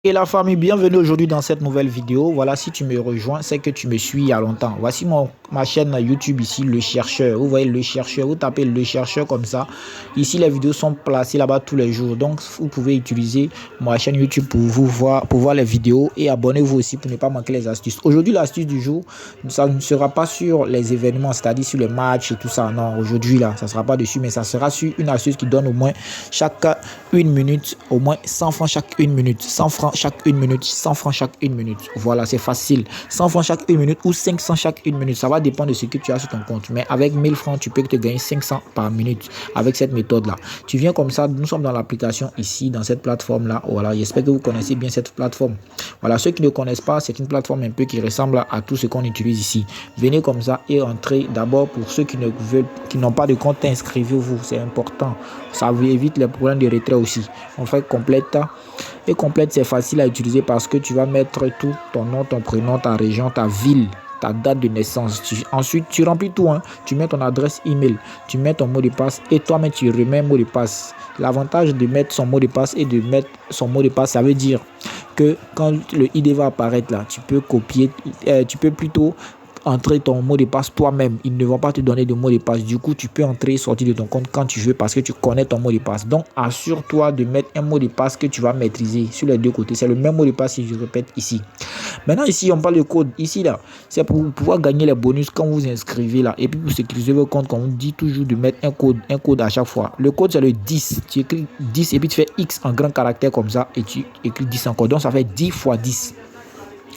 Et la famille, bienvenue aujourd'hui dans cette nouvelle vidéo. Voilà, si tu me rejoins, c'est que tu me suis il y a longtemps. Voici ma chaîne YouTube ici, Le Chercheur. Vous voyez Le Chercheur, vous tapez Le Chercheur comme ça. Ici, les vidéos sont placées là-bas tous les jours. Donc, vous pouvez utiliser ma chaîne YouTube pour voir les vidéos et abonnez-vous aussi pour ne pas manquer les astuces. Aujourd'hui, l'astuce du jour, ça ne sera pas sur les événements, c'est-à-dire sur les matchs et tout ça. Non, aujourd'hui, là, ça ne sera pas dessus, mais ça sera sur une astuce qui donne au moins chaque 1 minute, au moins 100 francs chaque 1 minute. 100 francs chaque 1 minute, 100 francs chaque 1 minute. Voilà, c'est facile. 100 francs chaque 1 minute ou 500 chaque 1 minute. Ça va dépendre de ce que tu as sur ton compte. Mais avec 1000 francs, tu peux te gagner 500 par minute avec cette méthode-là. Tu viens comme ça. Nous sommes dans l'application ici, dans cette plateforme-là. Voilà, j'espère que vous connaissez bien cette plateforme. Voilà, ceux qui ne connaissent pas, c'est une plateforme un peu qui ressemble à tout ce qu'on utilise ici. Venez comme ça et entrez. D'abord, pour ceux qui n'ont pas de compte, inscrivez-vous. C'est important. Ça vous évite les problèmes de retrait aussi. On fait complète. Et complète, c'est facile à utiliser parce que tu vas mettre tout, ton nom, ton prénom, ta région, ta ville, ta date de naissance. Ensuite, tu remplis tout. Tu mets ton adresse email, tu mets ton mot de passe et toi-même, tu remets un mot de passe. L'avantage de mettre son mot de passe et de mettre son mot de passe, ça veut dire que quand le ID va apparaître là, tu peux copier, tu peux plutôt entrer ton mot de passe toi-même. Ils ne vont pas te donner de mot de passe. Du coup, tu peux entrer et sortir de ton compte quand tu veux parce que tu connais ton mot de passe. Donc, assure-toi de mettre un mot de passe que tu vas maîtriser sur les deux côtés. C'est le même mot de passe que je répète ici. Maintenant, ici, on parle de code. Ici, là, c'est pour pouvoir gagner les bonus quand vous inscrivez là. Et puis, pour sécuriser votre compte, on vous dit toujours de mettre un code à chaque fois. Le code, c'est le 10. Tu écris 10 et puis tu fais X en grand caractère comme ça et tu écris 10 encore. Donc, ça fait 10 fois 10.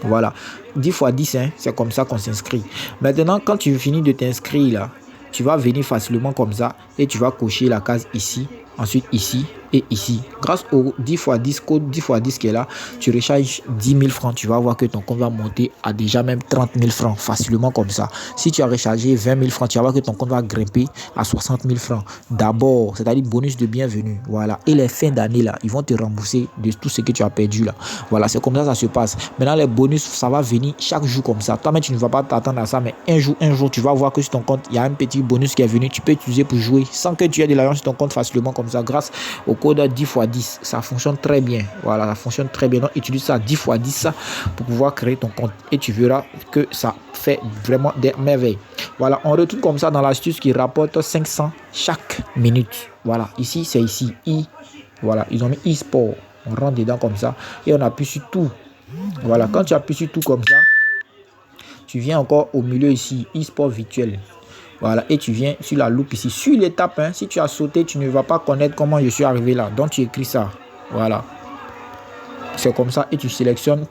Voilà, 10 fois 10, c'est comme ça qu'on s'inscrit. Maintenant, quand tu finis de t'inscrire là, tu vas venir facilement comme ça et tu vas cocher la case ici, ensuite ici et ici. Grâce au 10 fois 10, code 10 fois 10 qui est là, tu recharges 10 000 francs. Tu vas voir que ton compte va monter à déjà même 30 000 francs facilement comme ça. Si tu as rechargé 20 000 francs, tu vas voir que ton compte va grimper à 60 000 francs. D'abord, c'est-à-dire bonus de bienvenue. Voilà. Et les fins d'année là, ils vont te rembourser de tout ce que tu as perdu là. Voilà, c'est comme ça que ça se passe. Maintenant, les bonus, ça va venir chaque jour comme ça. Toi-même, tu ne vas pas t'attendre à ça, mais un jour, tu vas voir que sur ton compte, il y a un petit bonus qui est venu. Tu peux utiliser pour jouer sans que tu aies de l'argent sur ton compte facilement comme ça grâce au code 10 x 10. Ça fonctionne très bien. Voilà, ça fonctionne très bien. Donc, utilise ça 10 x 10 pour pouvoir créer ton compte et tu verras que ça fait vraiment des merveilles. Voilà, on retourne comme ça dans l'astuce qui rapporte 500 chaque minute. Voilà, ici, c'est ici. Voilà, ils ont mis e-sport. On rentre dedans comme ça et on appuie sur tout. Voilà, quand tu appuies sur tout comme ça, tu viens encore au milieu ici, e-sport virtuel. Voilà, et tu viens sur la loupe ici. Sur l'étape, si tu as sauté, tu ne vas pas connaître comment je suis arrivé là. Donc, tu écris ça. Voilà. C'est comme ça et tu sélectionnes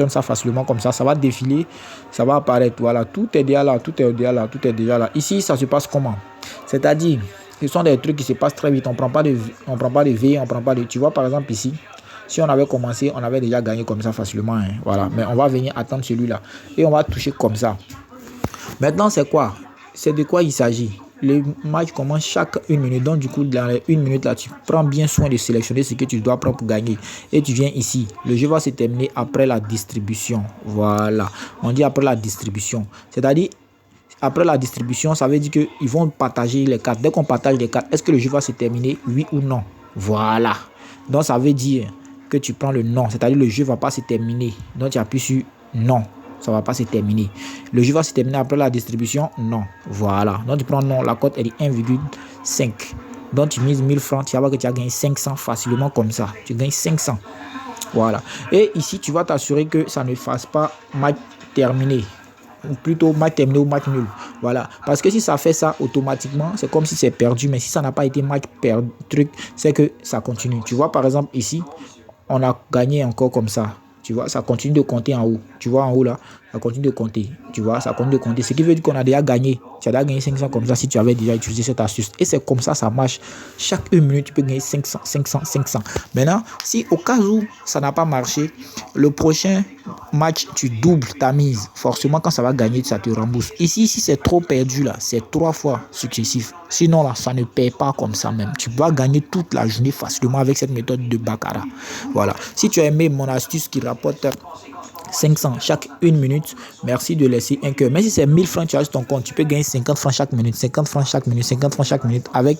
ça facilement comme ça. Ça va défiler, ça va apparaître. Voilà, tout est déjà là, tout est déjà là, tout est déjà là. Ici, ça se passe comment? C'est-à-dire, ce sont des trucs qui se passent très vite. On prend pas de V, on prend pas de... Tu vois, par exemple, ici, si on avait commencé, on avait déjà gagné comme ça facilement. Voilà, mais on va venir attendre celui-là. Et on va toucher comme ça. Maintenant, c'est quoi? C'est de quoi il s'agit. Le match commence chaque 1 minute. Donc, du coup, dans les 1 minute, là, tu prends bien soin de sélectionner ce que tu dois prendre pour gagner. Et tu viens ici. Le jeu va se terminer après la distribution. Voilà. On dit après la distribution. C'est-à-dire, après la distribution, ça veut dire qu'ils vont partager les cartes. Dès qu'on partage les cartes, est-ce que le jeu va se terminer? Oui ou non? Voilà. Donc, ça veut dire que tu prends le non. C'est-à-dire, le jeu ne va pas se terminer. Donc, tu appuies sur non. Ça ne va pas se terminer. Le jeu va se terminer après la distribution? Non. Voilà. Donc, tu prends non. La cote, elle est 1,5. Donc, tu mises 1000 francs. Tu vas voir que tu as gagné 500 facilement comme ça. Tu gagnes 500. Voilà. Et ici, tu vas t'assurer que ça ne fasse pas match terminé. Ou plutôt match terminé ou match nul. Voilà. Parce que si ça fait ça automatiquement, c'est comme si c'est perdu. Mais si ça n'a pas été match perdu, c'est que ça continue. Tu vois, par exemple, ici, on a gagné encore comme ça. Tu vois, ça continue de compter en haut. Tu vois en haut là, ça continue de compter. Tu vois, ça continue de compter. Ce qui veut dire qu'on a déjà gagné. Tu as déjà gagné 500 comme ça si tu avais déjà utilisé cette astuce. Et c'est comme ça, ça marche. Chaque 1 minute, tu peux gagner 500, 500, 500. Maintenant, si au cas où ça n'a pas marché, le prochain match, tu doubles ta mise. Forcément, quand ça va gagner, ça te rembourse. Ici, si c'est trop perdu là, c'est 3 fois successif. Sinon là, ça ne paye pas comme ça même. Tu vas gagner toute la journée facilement avec cette méthode de baccarat. Voilà. Si tu as aimé mon astuce qui rapporte 500 chaque 1 minute, merci de laisser un cœur. Mais si c'est 1000 francs, tu as sur ton compte, tu peux gagner 50 francs chaque minute, 50 francs chaque minute, 50 francs chaque minute avec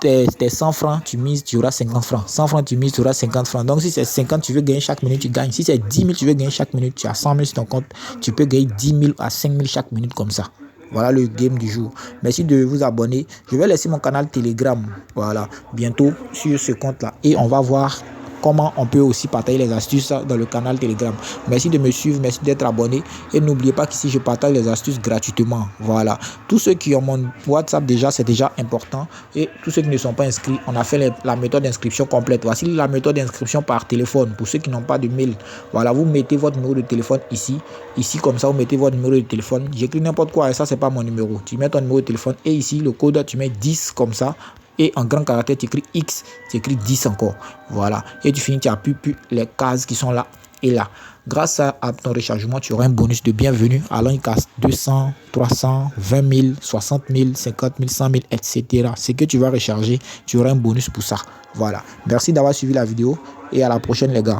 tes 100 francs, tu mises, tu auras 50 francs. 100 francs, tu mises, tu auras 50 francs. Donc, si c'est 50, tu veux gagner chaque minute, tu gagnes. Si c'est 10 000, tu veux gagner chaque minute, tu as 100 000 sur ton compte, tu peux gagner 10 000 à 5 000 chaque minute comme ça. Voilà le game du jour. Merci de vous abonner. Je vais laisser mon canal Telegram. Voilà, bientôt sur ce compte-là. Et on va voir comment on peut aussi partager les astuces dans le canal Telegram. Merci de me suivre, merci d'être abonné. Et n'oubliez pas qu'ici, je partage les astuces gratuitement. Voilà. Tous ceux qui ont mon WhatsApp déjà, c'est déjà important. Et tous ceux qui ne sont pas inscrits, on a fait la méthode d'inscription complète. Voici la méthode d'inscription par téléphone. Pour ceux qui n'ont pas de mail, voilà, vous mettez votre numéro de téléphone ici. Ici, comme ça, vous mettez votre numéro de téléphone. J'écris n'importe quoi et ça, c'est pas mon numéro. Tu mets ton numéro de téléphone et ici, le code, tu mets 10 comme ça. Et en grand caractère, tu écris X, tu écris 10 encore. Voilà. Et tu finis, tu appuies les cases qui sont là et là. Grâce à ton rechargement, tu auras un bonus de bienvenue allant jusqu'à 200, 300, 20 000, 60 000, 50 000, 100 000, etc. Ce que tu vas recharger, tu auras un bonus pour ça. Voilà. Merci d'avoir suivi la vidéo et à la prochaine les gars.